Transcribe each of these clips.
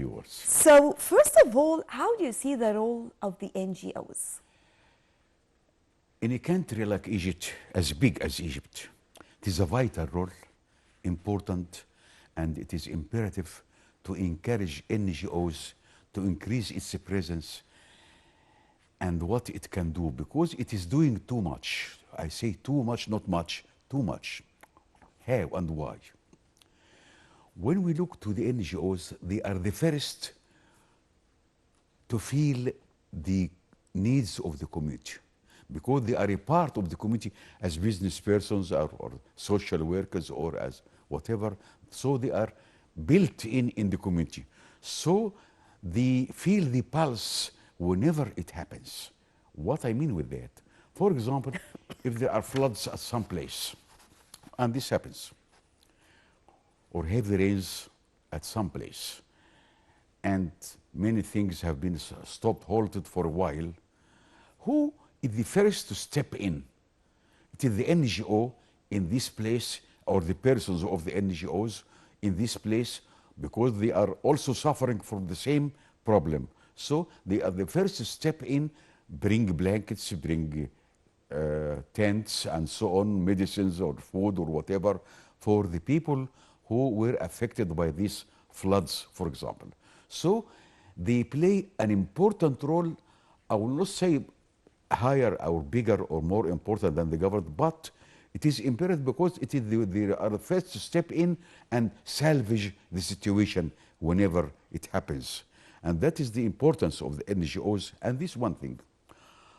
viewers. So, first of all, how do you see the role of the NGOs? In a country like Egypt, as big as Egypt, it is a vital role, important, and it is imperative to encourage NGOs to increase its presence and what it can do, because it is doing too much. I say too much, not much, too much. How and why? When we look to the NGOs, they are the first to feel the needs of the community, because they are a part of the community as business persons or social workers or as whatever. So they are built in the community. So they feel the pulse whenever it happens. What I mean with that, for example, if there are floods at some place, and this happens, or heavy rains at some place, and many things have been stopped, halted for a while, who is the first to step in? It is the NGO in this place, or the persons of the NGOs in this place, because they are also suffering from the same problem. So they are the first to step in, bring blankets, bring tents and so on, medicines or food or whatever, for the people who were affected by these floods, for example. So they play an important role. I will not say higher or bigger or more important than the government, but it is imperative because it is they are the first to step in and salvage the situation whenever it happens. And that is the importance of the NGOs. And this one thing.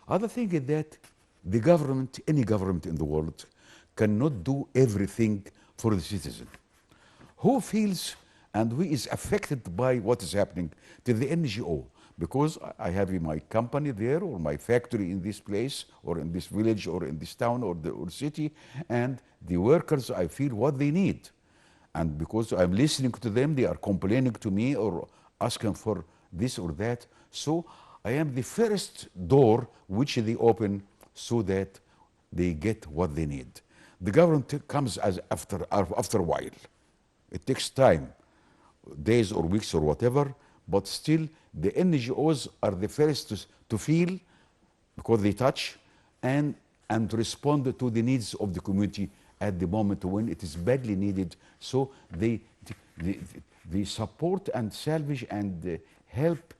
Other thing is that the government, any government in the world, cannot do everything for the citizen. Who feels and who is affected by what is happening? To the NGO. Because I have my company there, or my factory in this place, or in this village, or in this town, or the or city, and the workers, I feel what they need. And because I'm listening to them, they are complaining to me or asking for this or that. So I am the first door which they open so that they get what they need. The government comes as after a while. It takes time, days or weeks or whatever, but still the NGOs are the first to feel, because they touch, and respond to the needs of the community at the moment when it is badly needed. So they support and salvage and help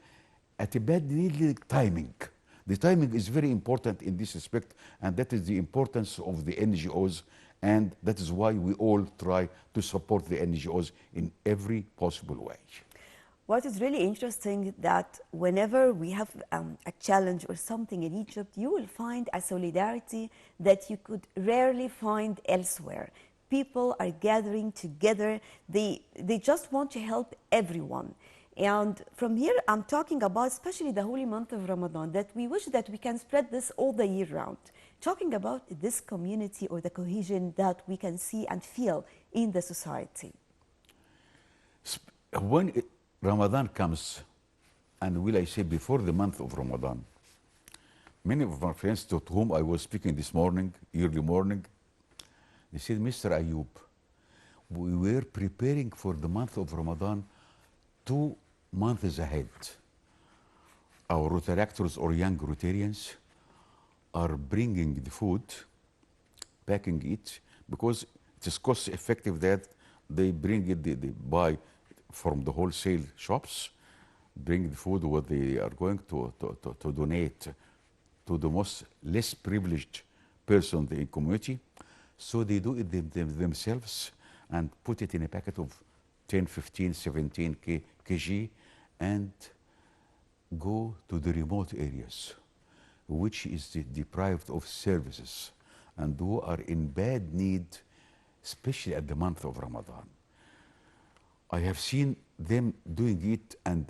at a bad needed timing. The timing is very important in this respect, and that is the importance of the NGOs, and that is why we all try to support the NGOs in every possible way. What is really interesting that whenever we have a challenge or something in Egypt, you will find a solidarity that you could rarely find elsewhere. People are gathering together. They just want to help everyone. And from here, I'm talking about especially the holy month of Ramadan, that we wish that we can spread this all the year round. Talking about this community or the cohesion that we can see and feel in the society. When Ramadan comes, and will I say before the month of Ramadan, many of my friends to whom I was speaking this morning, early morning, they said, Mr. Ayoub, we were preparing for the month of Ramadan 2 months ahead. Our Rotaractors or young Rotarians are bringing the food, packing it, because it is cost effective that they bring it, they buy from the wholesale shops, bring the food what they are going to donate to the most less privileged person in the community. So they do it themselves and put it in a packet of 10, 15, 17 kg and go to the remote areas, which is deprived of services and who are in bad need, especially at the month of Ramadan. I have seen them doing it and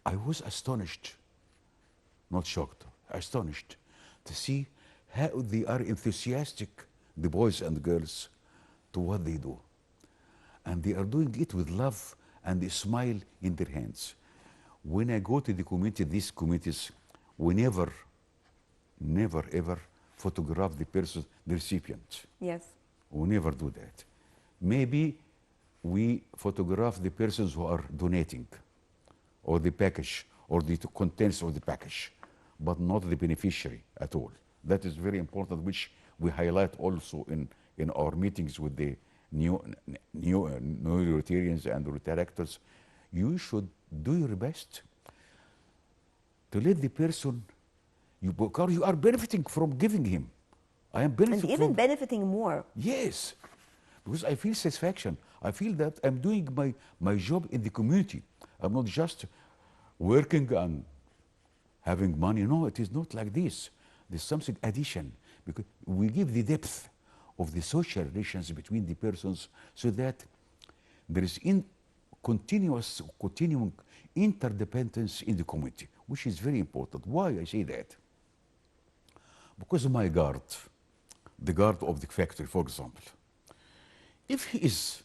I was astonished, not shocked, astonished to see how they are enthusiastic, the boys and girls, to what they do. And they are doing it with love and a smile in their hands. When I go to the community, these communities, we never ever photograph the person, the recipient. Yes. We never do that. Maybe we photograph the persons who are donating, or the package or the contents of the package, but not the beneficiary at all. That is very important, which we highlight also in our meetings with the new Rotarians and Rotaractors. You should do your best to let the person, because you are benefiting from giving him. I am And benefiting even from, benefiting more. yes, because I feel satisfaction. I feel that I'm doing my job in the community. I'm not just working and having money. No, it is not like this. There's something addition, because we give the depth of the social relations between the persons, so that there is continuing interdependence in the community, which is very important. Why I say that? Because my guard, the guard of the factory, for example, if his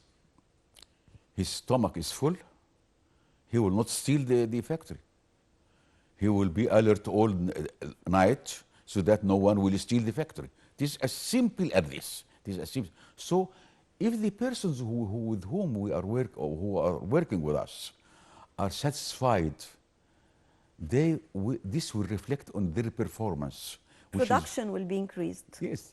stomach is full, he will not steal the factory. He will be alert all night so that no one will steal the factory. It is as simple as this. It is as simple. So, if the persons with whom we are or who are working with us are satisfied, this will reflect on their performance. Production will be increased. Yes.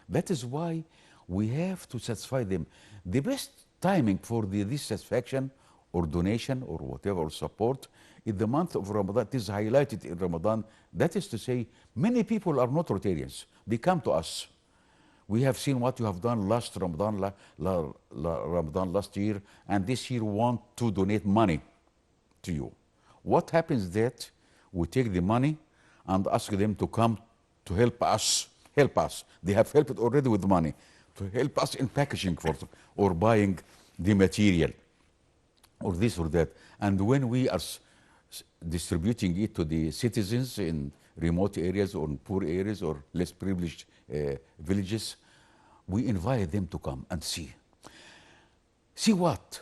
That is why we have to satisfy them. The best timing for this satisfaction or donation or whatever, or support, in the month of Ramadan. It is highlighted in Ramadan. That is to say, many people are not Rotarians. They come to us. We have seen what you have done last Ramadan, Ramadan last year, and this year want to donate money to you. What happens that we take the money and ask them to come to help us. Help us. They have helped already with money to help us in packaging for or buying the material or this or that. And when we are distributing it to the citizens in remote areas or in poor areas or less privileged villages, we invite them to come and see. See what?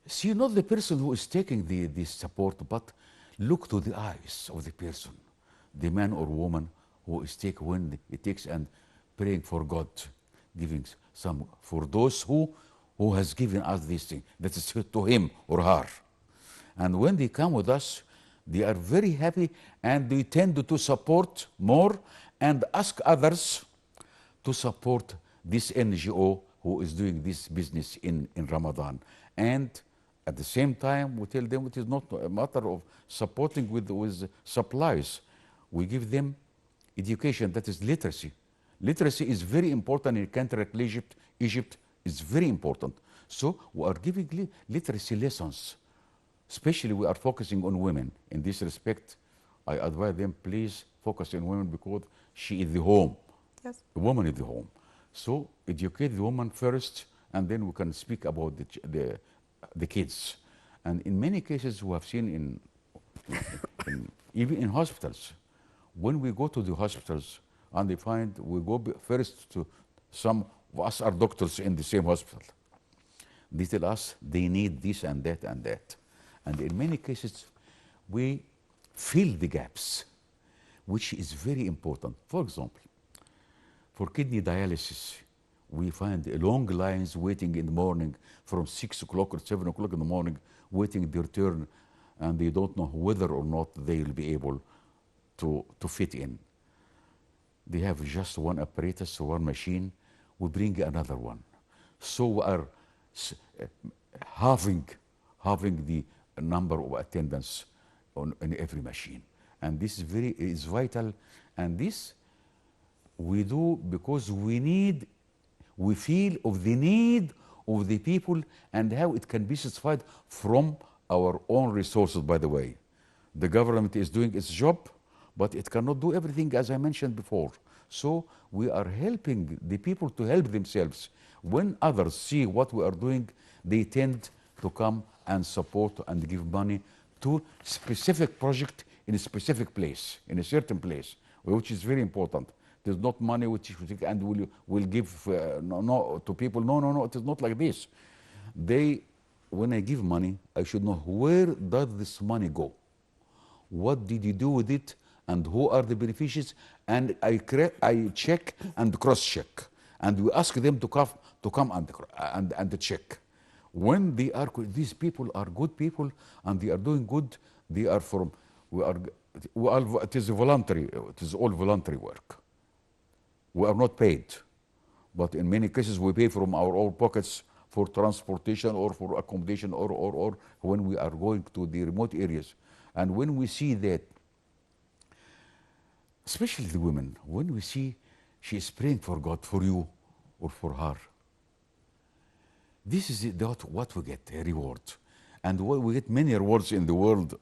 See not the person who is taking the support, but look to the eyes of the person, the man or woman who is taking, when it takes and praying for God, giving some for those who has given us this thing, that is to him or her. And when they come with us, they are very happy and they tend to support more and ask others to support this NGO who is doing this business in Ramadan. And at the same time, we tell them it is not a matter of supporting with supplies. We give them education, that is literacy. Literacy is very important in a country like Egypt. Egypt is very important. So we are giving literacy lessons. Especially we are focusing on women. In this respect, I advise them, please focus on women, because she is the home. Yes. The woman is the home. So educate the woman first, and then we can speak about the kids. And in many cases we have seen even in hospitals, when we go to the hospitals and they find, we go first to some of us are doctors in the same hospital. They tell us they need this and that and that. And in many cases, we fill the gaps, which is very important. For example, for kidney dialysis, we find long lines waiting in the morning from 6 o'clock or 7 o'clock in the morning, waiting their turn, and they don't know whether or not they will be able to fit in. They have just one apparatus, one machine. We bring another one. So we are halving the number of attendants in every machine. And this is vital. And this we do because we feel of the need of the people and how it can be satisfied from our own resources, by the way. The government is doing its job, but it cannot do everything, as I mentioned before. So we are helping the people to help themselves. When others see what we are doing, they tend to come and support and give money to specific project in a specific place, in a certain place, which is very important. There's not money which and will give to people. No, it is not like this. When I give money, I should know where does this money go? What did you do with it? And who are the beneficiaries? And I check and cross-check. And we ask them to come and check. When they are, these people are good people and they are doing good, they are from, we are, it is voluntary, it is all voluntary work. We are not paid, but in many cases we pay from our own pockets for transportation or for accommodation or when we are going to the remote areas. And when we see that, especially the women, when we see she is praying for God, for you or for her, this is what we get, a reward. And we get many rewards in the world,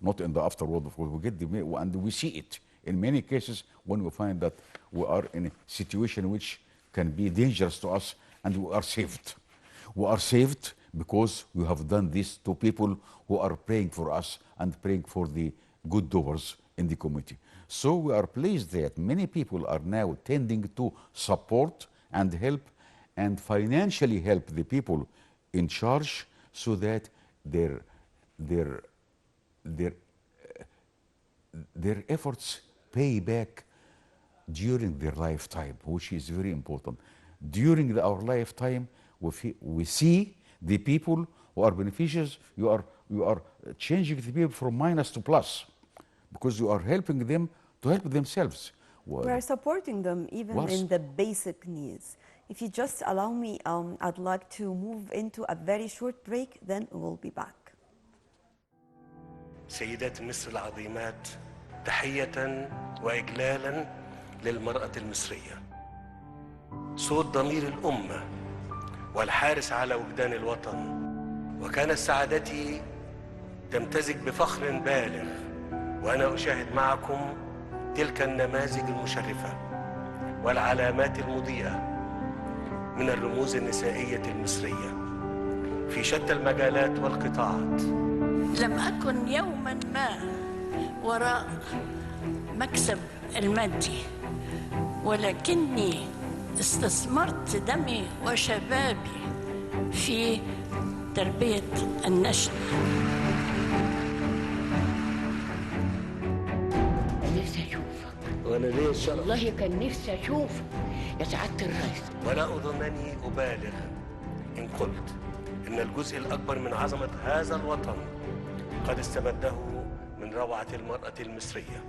not in the afterworld, of course. We get and we see it in many cases when we find that we are in a situation which can be dangerous to us and we are saved. We are saved because we have done this to people who are praying for us and praying for the good doers in the community. So we are pleased that many people are now tending to support and help and financially help the people in charge so that their efforts pay back during their lifetime, which is very important. During our lifetime, we see the people who are beneficiaries. You are changing the people from minus to plus because you are helping them to help themselves. We are supporting them even in the basic needs. If you just allow me, I'd like to move into a very short break, then we'll be back. سيدات مصر العظيمات، تحية وإجلالا للمرأة المصرية، صوت ضمير الأمة والحارس على وجدان الوطن. وكانت سعادتي تمتزج بفخر بالغ وأنا أشاهد معكم تلك النماذج المشرفة والعلامات المضيئة من الرموز النسائية المصرية في شتى المجالات والقطاعات. لم أكن يوما ما وراء مكسب المادي، ولكني استثمرت دمي وشبابي في تربية النشء. نفسي أشوفك. وأنا ليه الشرف. والله كان نفسي أشوفك يا سعادة الرئيس. ولا أظنني أبالغ إن قلت إن الجزء الأكبر من عظمة هذا الوطن قد استمده من روعة المرأة المصرية.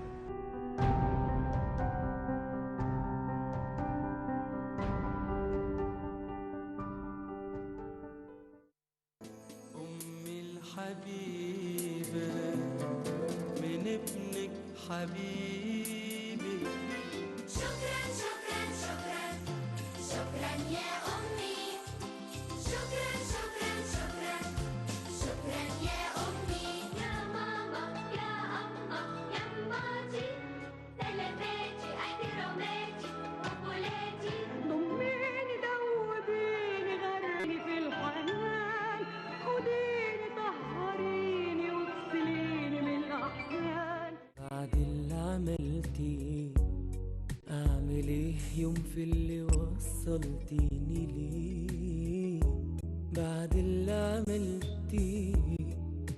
أمي الحبيبة من ابنك حبيبي. شكرا شكرا شكرا شكرا يا أمي. شكرا شكرا شكرا شكرا يا أمي. يا ماما يا أما يا أماتي، سلاماتي احتراماتي وقبولاتي. ضميني دوبيني غرقني في الحنان، خديني طهريني واغسليني من الأحزان. بعد اللي عملتيه أعمل إيه يوم في اللي وصلتيني ليه؟ بعد اللي عملتيه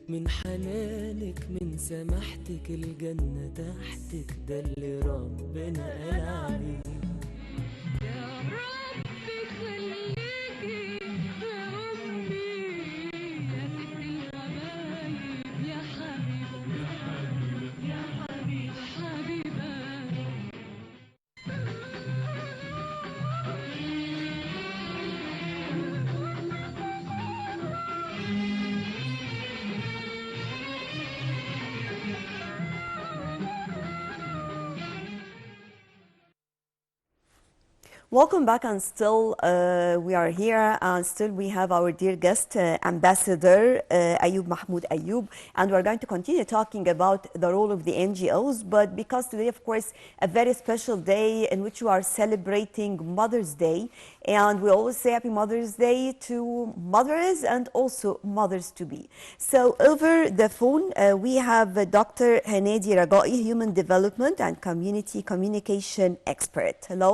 من حنانك من سماحتك الجنة تحتك ده اللي ربنا قال عليه. يا رب خليكي يا أمي يا ست الحبايب يا حبيبة يا حبيبة حبيبة. Welcome back, and still we are here, and still we have our dear guest, Ambassador Ayoub Mahmoud Ayoub, and we're going to continue talking about the role of the NGOs. But because today, of course, a very special day in which we are celebrating Mother's Day, and we always say Happy Mother's Day to mothers and also mothers-to-be. So over the phone, we have Dr. Hanadi Ragai, Human Development and Community Communication Expert. Hello.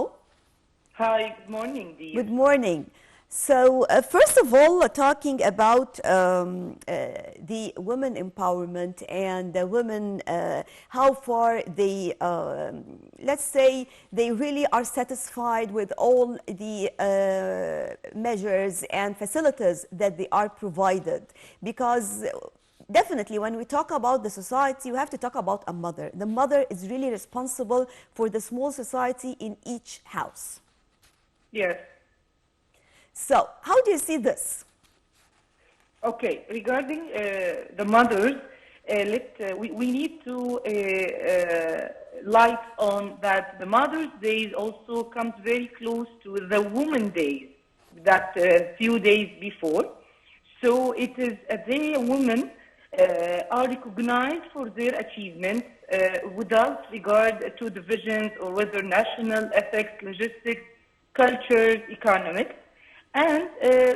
Hi, good morning, dear. Good morning. So, first of all, talking about the women empowerment and the women, how far they, let's say, they really are satisfied with all the measures and facilities that they are provided. Because definitely, when we talk about the society, we have to talk about a mother. The mother is really responsible for the small society in each house. Yes. So, how do you see this? Okay. Regarding the mothers, we need to light on that the Mother's Day also comes very close to the Women's Day, that few days before. So it is a day women are recognized for their achievements without regard to divisions or whether national, ethics, logistics, cultures, economics. And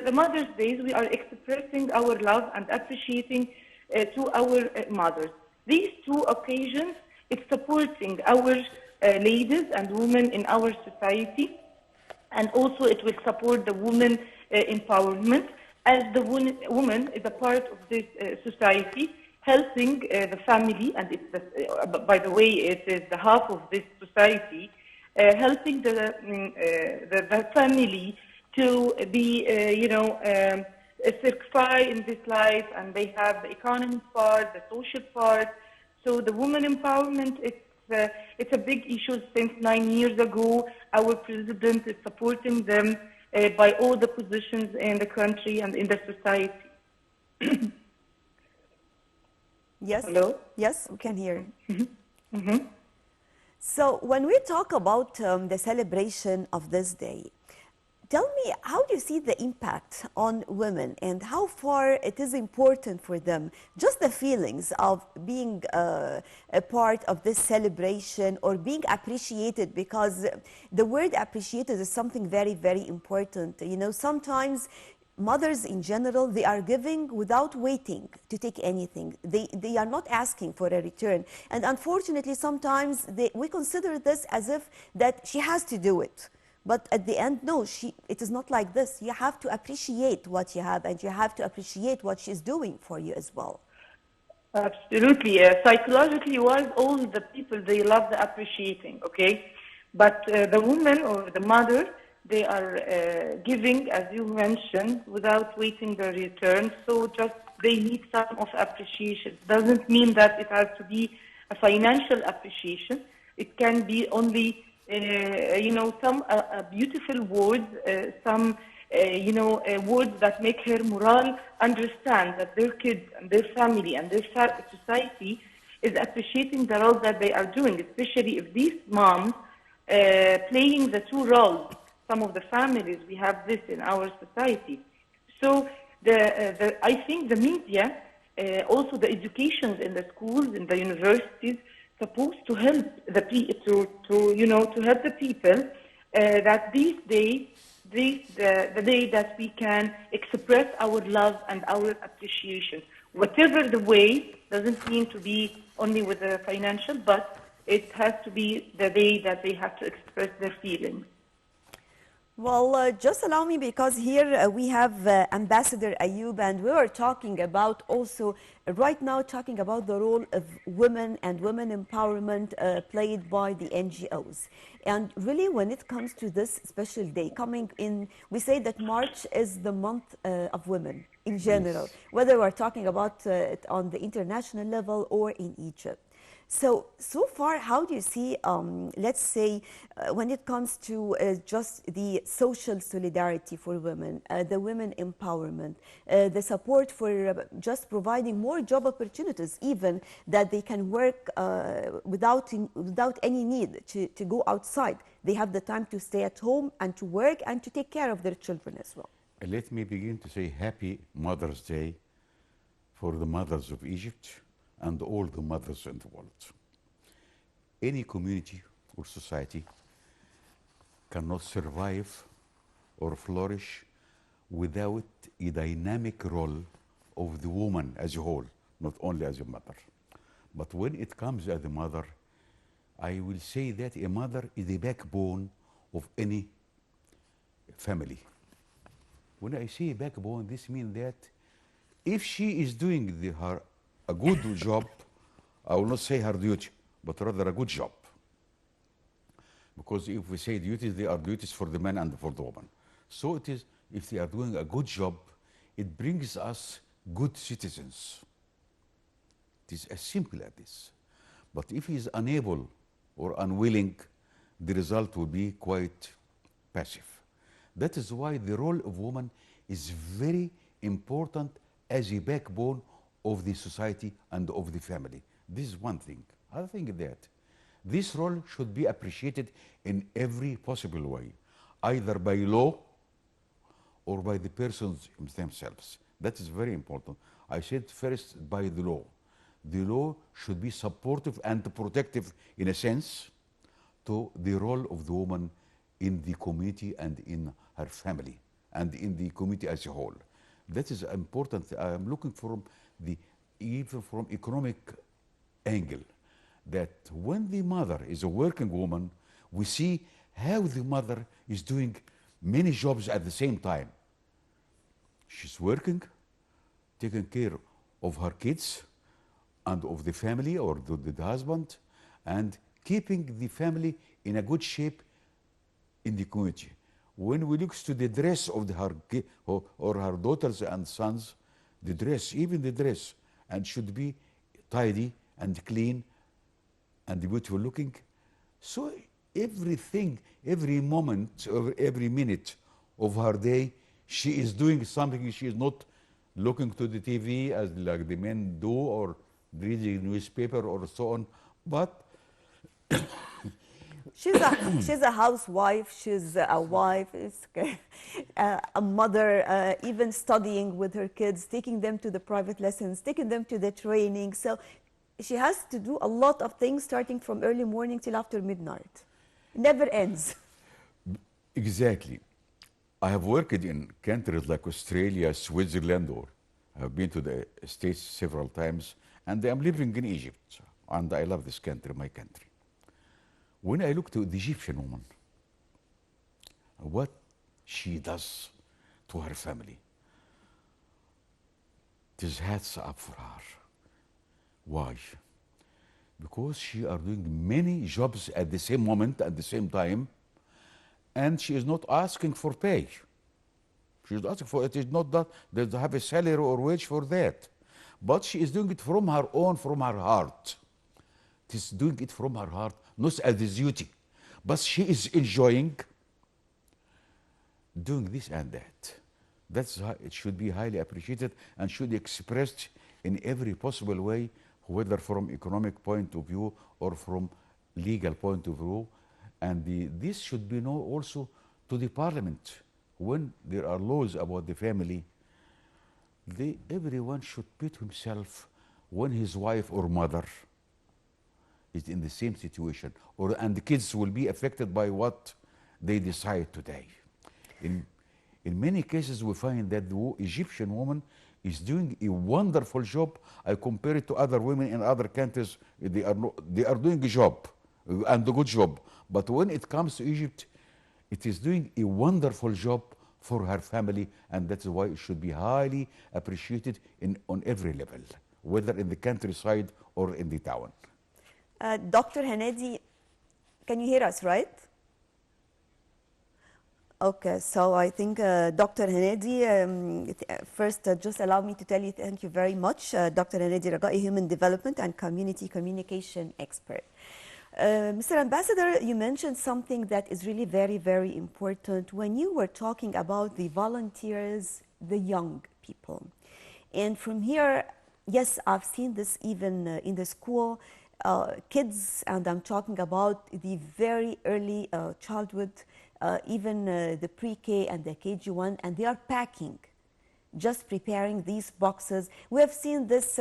the Mother's Day, we are expressing our love and appreciating to our mothers. These two occasions, it's supporting our ladies and women in our society, and also it will support the women empowerment, as the woman is a part of this society, helping the family, and it's by the way, it is the half of this society, helping the family to be, certified in this life, and they have the economic part, the social part. So the women empowerment, it's a big issue since 9 years ago. Our president is supporting them by all the positions in the country and in the society. Yes. Hello? Yes, we can hear. So, when we talk about the celebration of this day, tell me, how do you see the impact on women and how far it is important for them? Just the feelings of being a part of this celebration or being appreciated, because the word appreciated is something very, very important. You know, sometimes mothers in general, they are giving without waiting to take anything. They are not asking for a return. And unfortunately, sometimes we consider this as if that she has to do it. But at the end, no, it is not like this. You have to appreciate what you have, and you have to appreciate what she's doing for you as well. Absolutely. Psychologically wise, all the people, they love the appreciating, okay? But the woman or the mother, they are giving, as you mentioned, without waiting the return. So just they need some of appreciation. Doesn't mean that it has to be a financial appreciation. It can be only some beautiful words, some, words that make her morale understand that their kids and their family and their society is appreciating the role that they are doing, especially if these moms playing the two roles. Some of the families, we have this in our society. So I think the media, also the educations in the schools, in the universities, supposed to help the to help the people that these days, the day that we can express our love and our appreciation, whatever the way, doesn't mean to be only with the financial, but it has to be the day that they have to express their feelings. Well, just allow me, because here we have Ambassador Ayoub, and we are talking about also right now talking about the role of women and women empowerment played by the NGOs. And really, when it comes to this special day coming in, we say that March is the month of women in general, whether we're talking about it on the international level or in Egypt. So far, how do you see, let's say, when it comes to just the social solidarity for women, the women empowerment, the support for just providing more job opportunities, even that they can work without any need to go outside. They have the time to stay at home and to work and to take care of their children as well. Let me begin to say Happy Mother's Day for the mothers of Egypt and all the mothers in the world. Any community or society cannot survive or flourish without a dynamic role of the woman as a whole, not only as a mother. But when it comes as a mother, I will say that a mother is the backbone of any family. When I say backbone, this means that if she is doing a good job, I will not say her duty, but rather a good job. Because if we say duties, they are duties for the man and for the woman. So it is, if they are doing a good job, it brings us good citizens. It is as simple as this. But if he is unable or unwilling, the result will be quite passive. That is why the role of woman is very important as a backbone of the society and of the family. This is one thing. Other thing is that this role should be appreciated in every possible way, either by law or by the persons themselves. That is very important. I said first by the law. The law should be supportive and protective in a sense to the role of the woman in the community and in her family and in the community as a whole. That is important. I am looking from even from economic angle, that when the mother is a working woman, we see how the mother is doing many jobs at the same time. She's working, taking care of her kids and of the family or the husband, and keeping the family in a good shape in the community. When we look to the dress of or her daughters and sons, the dress, even the dress, and should be tidy and clean and beautiful looking. So everything, every moment, or every minute of her day, she is doing something. She is not looking to the TV as like the men do, or reading newspaper or so on, but she's a housewife, she's a wife, a mother, even studying with her kids, taking them to the private lessons, taking them to the training. So she has to do a lot of things starting from early morning till after midnight. It never ends. exactly. I have worked in countries like Australia, Switzerland, or I have been to the States several times, and I'm living in Egypt, and I love this country, my country. When I look to the Egyptian woman, what she does to her family, it is hats up for her. Why? Because she are doing many jobs at the same moment, at the same time, and she is not asking for pay. She is asking for it. Is not that they have a salary or wage for that, but she is doing it from her own, from her heart. It is doing it from her heart, not as a duty, but she is enjoying doing this and that. That's how it should be highly appreciated and should be expressed in every possible way, whether from economic point of view or from legal point of view. And this should be known also to the parliament. When there are laws about the family, everyone should put himself when his wife or mother is in the same situation, and the kids will be affected by what they decide today. In many cases, we find that the Egyptian woman is doing a wonderful job. I compare it to other women in other countries. They are doing a job, and a good job. But when it comes to Egypt, it is doing a wonderful job for her family, and that's why it should be highly appreciated on every level, whether in the countryside or in the town. Dr. Hanadi, can you hear us, right? Okay, so I think Dr. Hanadi, first just allow me to tell you thank you very much, Dr. Hanadi Ragai, Human Development and Community Communication Expert. Mr. Ambassador, you mentioned something that is really very, very important when you were talking about the volunteers, the young people. And from here, yes, I've seen this even in the school, kids, and I'm talking about the very early childhood, even the pre-K and the KG1, and they are packing, just preparing these boxes. We have seen this,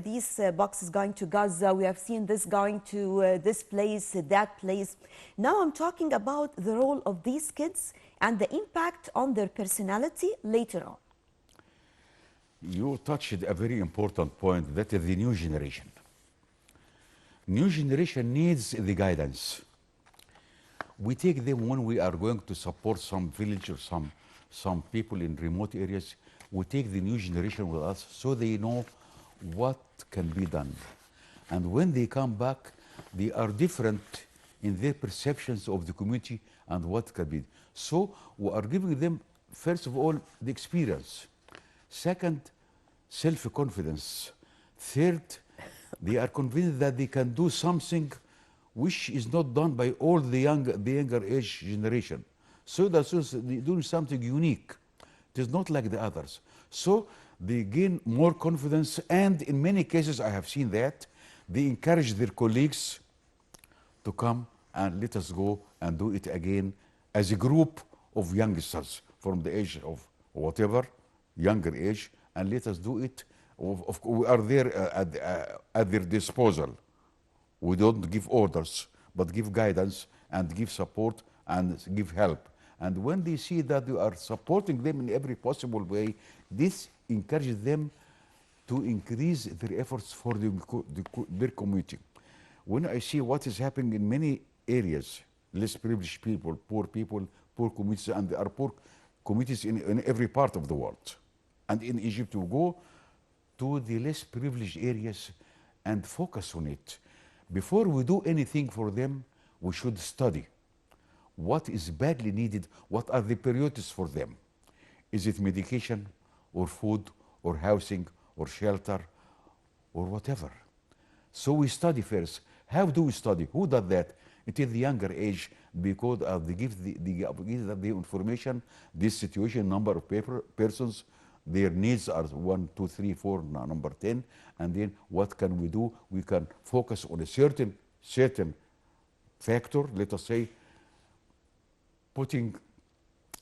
these boxes going to Gaza. We have seen this going to this place, that place. Now I'm talking about the role of these kids and the impact on their personality later on. You touched a very important point, that is the new generation. New generation needs the guidance. We take them when we are going to support some village or some some people in remote areas, we take the new generation with us so they know what can be done. And when they come back, they are different in their perceptions of the community and what can be. So we are giving them, first of all, the experience. Second, self-confidence. Third, they are convinced that they can do something which is not done by all the younger age generation. So that's they're doing something unique. It is not like the others. So they gain more confidence, and in many cases I have seen that they encourage their colleagues to come and let us go and do it again as a group of youngsters from the age of whatever, younger age, and let us do it. We are there at their disposal. We don't give orders, but give guidance and give support and give help. And when they see that you are supporting them in every possible way, this encourages them to increase their efforts for their community. When I see what is happening in many areas, less privileged people, poor communities, and there are poor communities in every part of the world. And in Egypt, we go to the less privileged areas and focus on it. Before we do anything for them, we should study what is badly needed, what are the priorities for them. Is it medication or food or housing or shelter or whatever? So we study first. How do we study? Who does that? It is the younger age, because they give the information, this situation, number of persons, their needs are 1, 2, 3, 4, number 10, and then what can we do? We can focus on a certain factor, let us say, putting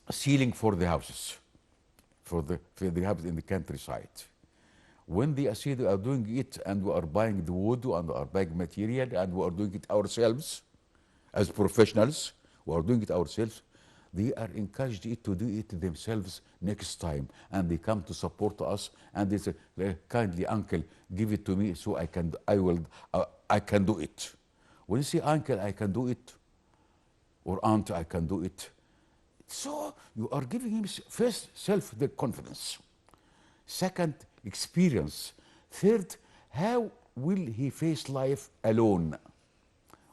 a ceiling for the houses, for the houses in the countryside. When they see they are doing it and we are buying the wood and we are buying material and we are doing it ourselves as professionals, we are doing it ourselves, they are encouraged to do it themselves next time, and they come to support us and they say, kindly uncle, give it to me so I can do it. When you say uncle, I can do it, or aunt, I can do it, so you are giving him first the confidence. Second, experience. Third, how will he face life alone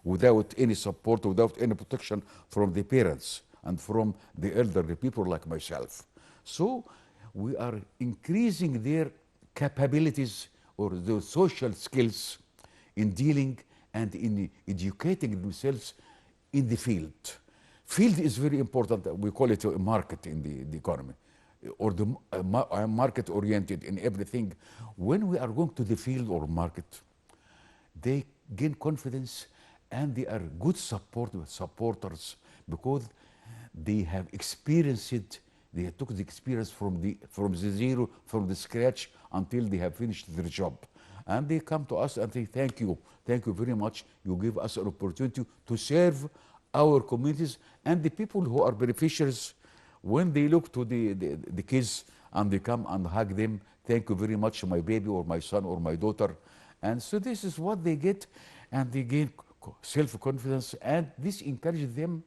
without any support, without any protection from the parents and from the elderly people like myself? So we are increasing their capabilities or the social skills in dealing and in educating themselves in the field. Field is very important. We call it a market in the economy, or the market oriented in everything. When we are going to the field or market, they gain confidence and they are good supporters because they have experienced it. They took the experience from the zero, from the scratch until they have finished their job. And they come to us and say, thank you very much. You give us an opportunity to serve our communities and the people who are beneficiaries. When they look to the kids and they come and hug them, thank you very much, my baby or my son or my daughter. And so this is what they get, and they gain self-confidence, and this encourages them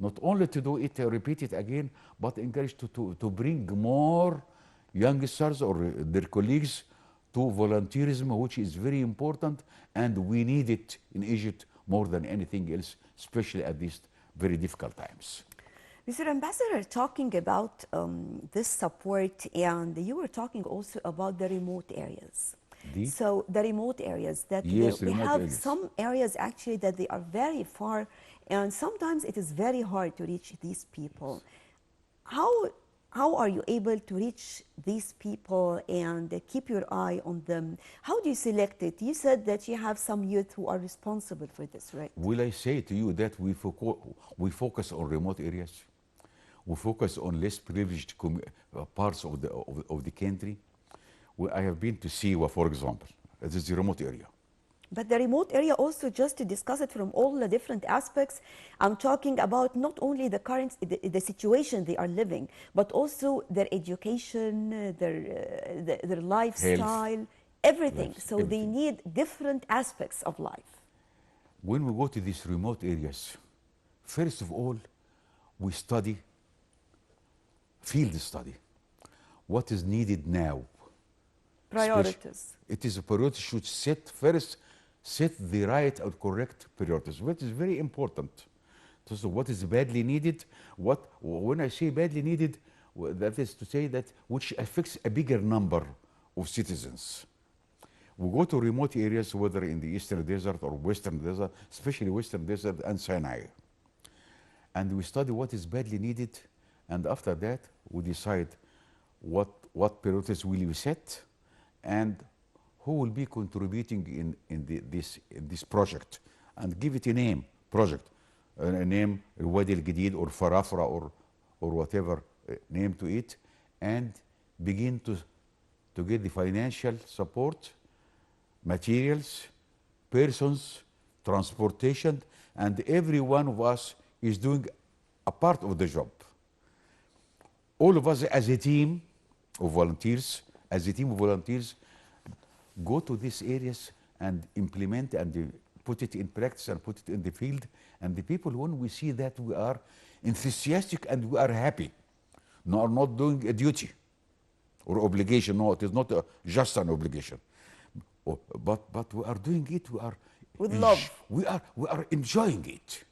not only to do it, repeat it again, but encourage to bring more youngsters or their colleagues to volunteerism, which is very important, and we need it in Egypt more than anything else, especially at these very difficult times. Mr. Ambassador, talking about this support, and you were talking also about the remote areas. So the remote areas that yes, we remote have areas. some areas actually that they are very far, and sometimes it is very hard to reach these people. How are you able to reach these people and keep your eye on them? How do you select it? You said that you have some youth who are responsible for this, right? Will I say to you that we focus on remote areas? We focus on less privileged parts of the country. I have been to Siwa, for example. This is the remote area. But the remote area also, just to discuss it from all the different aspects, I'm talking about not only the current, the situation they are living, but also their education, their lifestyle, Health, everything. So everything. they need different aspects of life. When we go to these remote areas, first of all, we study field study. What is needed now? Priorities. It is a priority should set the right or correct priorities, which is very important. So what is badly needed? When I say badly needed, that is to say that which affects a bigger number of citizens. We go to remote areas, whether in the Eastern Desert or Western Desert, especially Western Desert and Sinai. And we study what is badly needed, and after that, we decide what priorities will we set, and who will be contributing in this project, and give it a name, project, a name, Wadi al-Jadid or Farafra or whatever name to it, and begin to get the financial support, materials, persons, transportation, and every one of us is doing a part of the job. All of us as a team of volunteers, go to these areas and implement and put it in practice and put it in the field. And the people, when we see that, we are enthusiastic and we are happy. No, are not doing a duty or obligation. No, it is not just an obligation. But we are doing it. We are with love. We are enjoying it.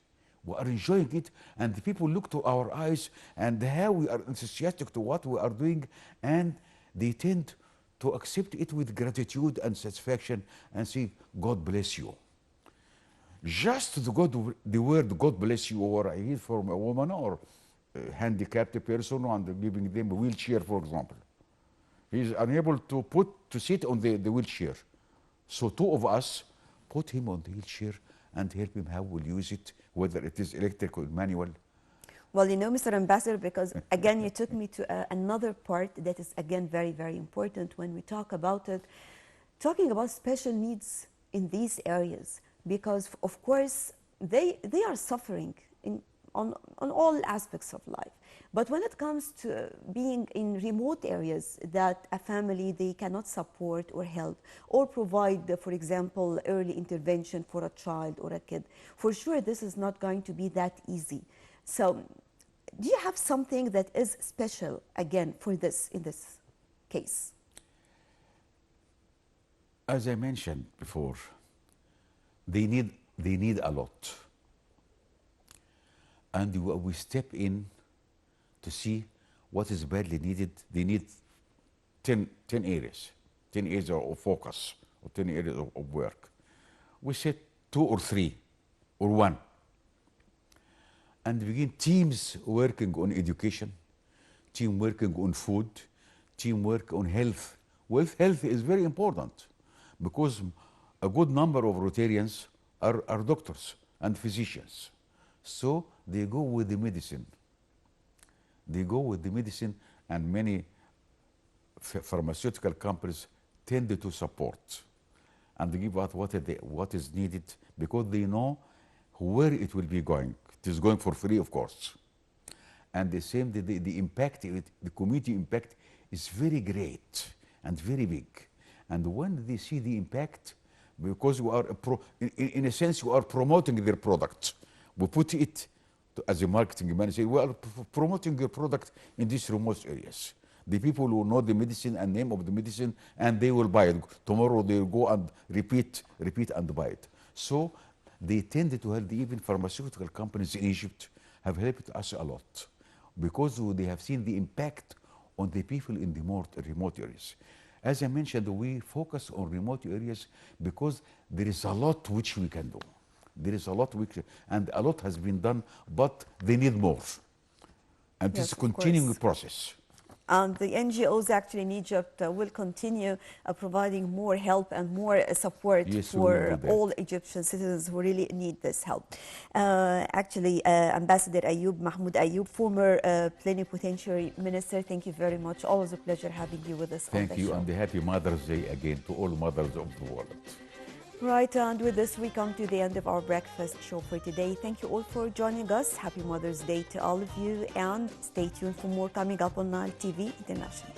We are enjoying it, and the people look to our eyes and how we are enthusiastic to what we are doing, and they tend to accept it with gratitude and satisfaction and say, God bless you. Just the word God bless you, or I hear from a woman or a handicapped person and giving them a wheelchair, for example. He is unable to sit on the wheelchair. So two of us put him on the wheelchair and help him how we'll use it, whether it is electric or manual. Well, you know, Mr. Ambassador, because again, you took me to another part that is again very, very important when we talk about it, talking about special needs in these areas, because of course they are suffering on all aspects of life. But when it comes to being in remote areas that a family, they cannot support or help or provide, for example, early intervention for a child or a kid, for sure this is not going to be that easy. So do you have something that is special again for this in this case? As I mentioned before, they need a lot. And we step in to see what is badly needed. They need 10 areas of focus, or 10 areas of work. We set 2 or 3 or 1. And begin teams working on education, team working on food, team work on health. Well, health is very important because a good number of Rotarians are doctors and physicians. So they go with the medicine. And many pharmaceutical companies tend to support and give out what is needed, because they know where it will be going. It is going for free, of course. And the same, the impact, the community impact is very great and very big. And when they see the impact, because we are, in a sense, we are promoting their product. We put it as a marketing manager, we are promoting your product in these remote areas. The people will know the medicine and name of the medicine, and they will buy it. Tomorrow they will go and repeat and buy it. So they tended to help. Even pharmaceutical companies in Egypt have helped us a lot, because they have seen the impact on the people in the more remote areas. As I mentioned, we focus on remote areas because there is a lot which we can do. There is a lot, and a lot has been done, but they need more. And Yes, it's a continuing process. And the NGOs actually in Egypt will continue providing more help and more support Yes, we will for do that. all Egyptian citizens who really need this help. Ambassador Ayoub, Mahmoud Ayoub, former plenipotentiary minister, thank you very much. Always a pleasure having you with us on Thank the you, show. and happy Mother's Day again to all mothers of the world. Right, and with this, we come to the end of our breakfast show for today. Thank you all for joining us. Happy Mother's Day to all of you, and stay tuned for more coming up on Nile TV International.